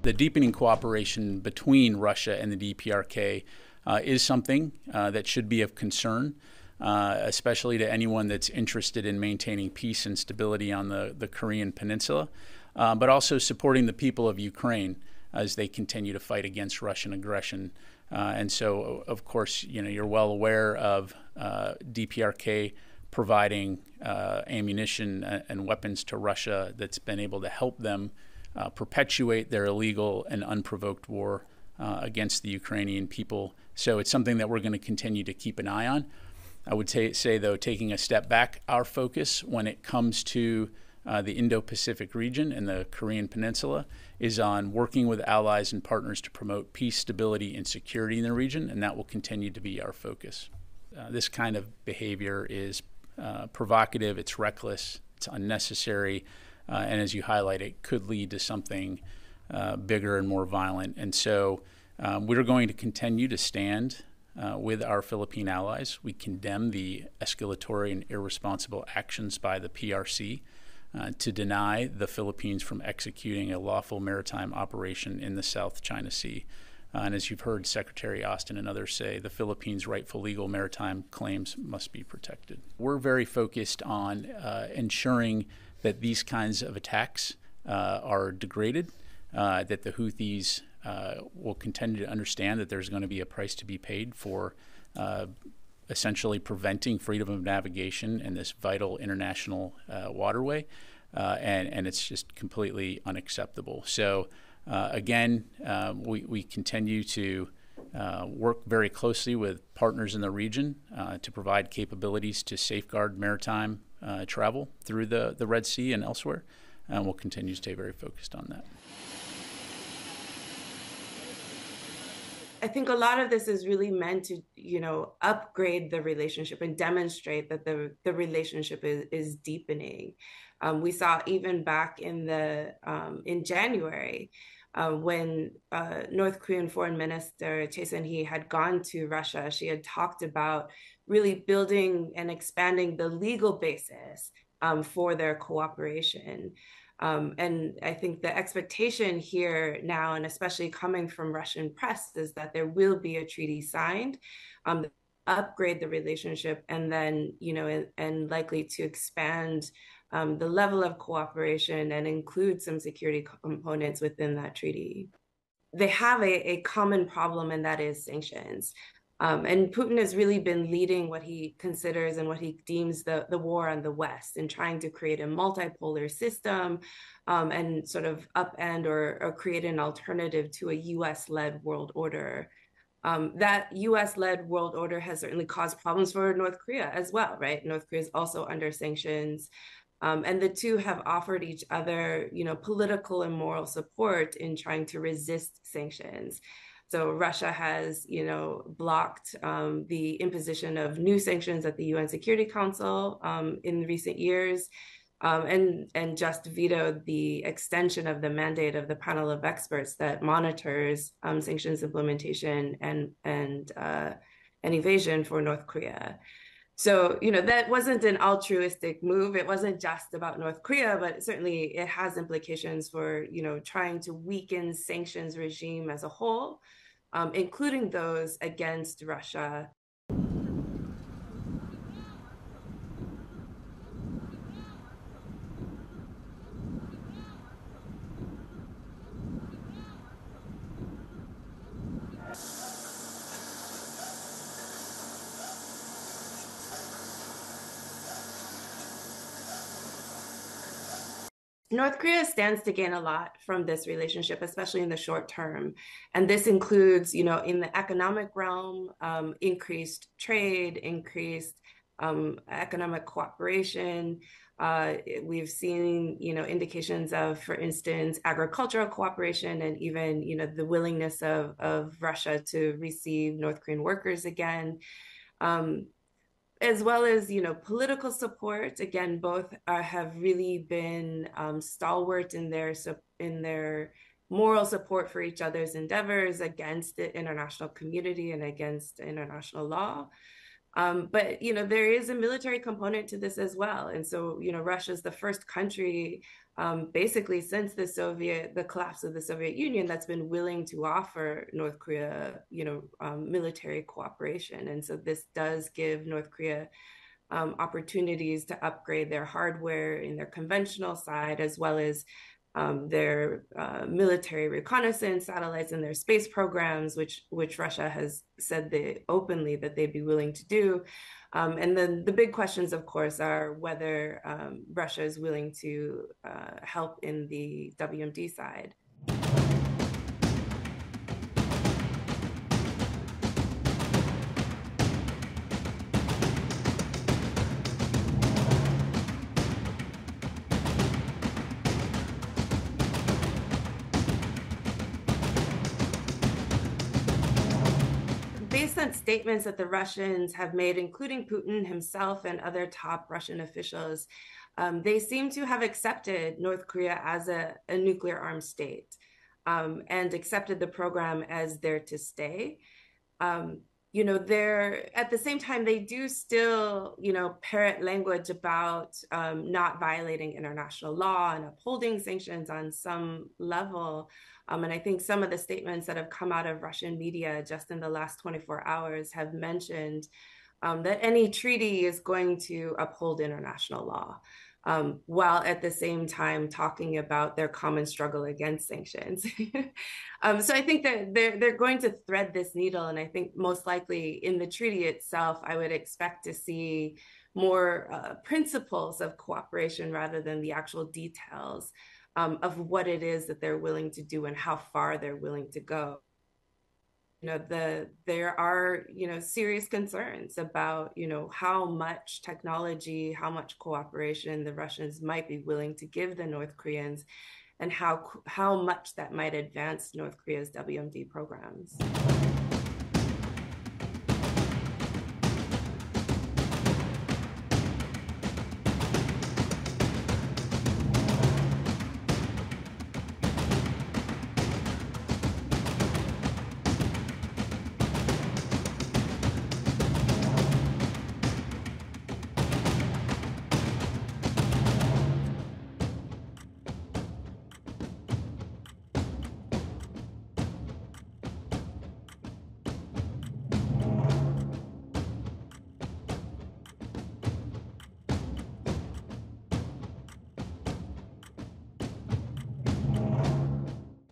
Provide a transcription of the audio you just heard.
The deepening cooperation between Russia and the DPRK is something that should be of concern, especially to anyone that's interested in maintaining peace and stability on the Korean Peninsula, but also supporting the people of Ukraine as they continue to fight against Russian aggression. And so, of course, you're well aware of DPRK providing ammunition and weapons to Russia that's been able to help them perpetuate their illegal and unprovoked war against the Ukrainian people. So it's something that we're going to continue to keep an eye on. I would say, though, taking a step back, our focus when it comes to the Indo-Pacific region and the Korean Peninsula is on working with allies and partners to promote peace, stability, and security in the region, and that will continue to be our focus. This kind of behavior is provocative, it's reckless, it's unnecessary, and as you highlight, it could lead to something bigger and more violent. And so we're going to continue to stand with our Philippine allies. We condemn the escalatory and irresponsible actions by the PRC to deny the Philippines from executing a lawful maritime operation in the South China Sea. And as you've heard Secretary Austin and others say, the Philippines' rightful legal maritime claims must be protected. We're very focused on ensuring that these kinds of attacks are degraded, that the Houthis will continue to understand that there's going to be a price to be paid for essentially preventing freedom of navigation in this vital international waterway, and it's just completely unacceptable. So again, we continue to work very closely with partners in the region to provide capabilities to safeguard maritime travel through the Red Sea and elsewhere, and we'll continue to stay very focused on that. I think a lot of this is really meant to, upgrade the relationship and demonstrate that the relationship is deepening. We saw even back in January when North Korean Foreign Minister Choi Sun-hee had gone to Russia. She had talked about really building and expanding the legal basis for their cooperation. And I think the expectation here now, and especially coming from Russian press, is that there will be a treaty signed, upgrade the relationship, and then, and likely to expand the level of cooperation and include some security components within that treaty. They have a common problem, and that is sanctions. And Putin has really been leading what he considers and what he deems the war on the West, and trying to create a multipolar system and sort of upend or create an alternative to a US-led world order. That US-led world order has certainly caused problems for North Korea as well, right? North Korea is also under sanctions. And the two have offered each other, political and moral support in trying to resist sanctions. So Russia has, blocked the imposition of new sanctions at the UN Security Council in recent years, and just vetoed the extension of the mandate of the panel of experts that monitors sanctions implementation and evasion for North Korea. So, that wasn't an altruistic move. It wasn't just about North Korea, but certainly it has implications for, trying to weaken sanctions regime as a whole, including those against Russia. North Korea stands to gain a lot from this relationship, especially in the short term. And this includes, in the economic realm, increased trade, increased economic cooperation. We've seen, indications of, for instance, agricultural cooperation, and even, the willingness of Russia to receive North Korean workers again. As well as, political support. Again, both have really been stalwart in their moral support for each other's endeavors against the international community and against international law. But there is a military component to this as well, and so Russia is the first country, basically since the collapse of the Soviet Union, that's been willing to offer North Korea, military cooperation, and so this does give North Korea opportunities to upgrade their hardware in their conventional side, as well as their military reconnaissance satellites and their space programs, which Russia has said openly that they'd be willing to do. And then the big questions, of course, are whether Russia is willing to help in the WMD side. Based on statements that the Russians have made, including Putin himself and other top Russian officials, they seem to have accepted North Korea as a nuclear armed state, and accepted the program as there to stay. They're at the same time, they do still, parrot language about not violating international law and upholding sanctions on some level. And I think some of the statements that have come out of Russian media just in the last 24 hours have mentioned that any treaty is going to uphold international law, while at the same time talking about their common struggle against sanctions. So I think that they're going to thread this needle, and I think most likely in the treaty itself, I would expect to see more principles of cooperation rather than the actual details of what it is that they're willing to do and how far they're willing to go. There are serious concerns about how much technology, how much cooperation the Russians might be willing to give the North Koreans, and how much that might advance North Korea's WMD programs.